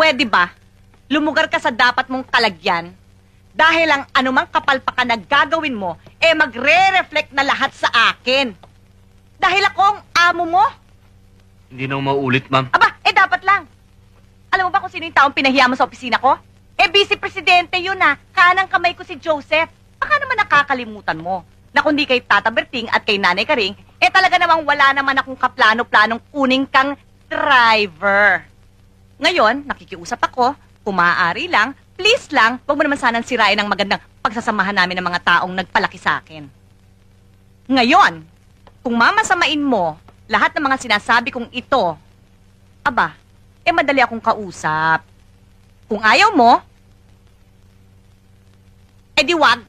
Pwede ba? Lumugar ka sa dapat mong kalagyan dahil ang anumang kapalpakan na gagawin mo, magre-reflect na lahat sa akin. Dahil ako ang amo mo. Hindi na mauulit, ma'am. Aba, dapat lang. Alam mo ba kung sino yung taong pinahiya mo sa opisina ko? Vice-presidente yun kanang kamay ko si Joseph. Baka naman nakakalimutan mo na kundi kay Tata Berting at kay Nanay Karing, talaga namang wala naman akong kaplano-planong kuning kang driver. Ngayon, nakikiusap ako, kung maaari lang, please lang, huwag mo naman sanang sirain ang magandang pagsasamahan namin ng mga taong nagpalaki sa akin. Ngayon, kung mamasamain mo lahat ng mga sinasabi kong ito, aba, madali akong kausap. Kung ayaw mo, di wag.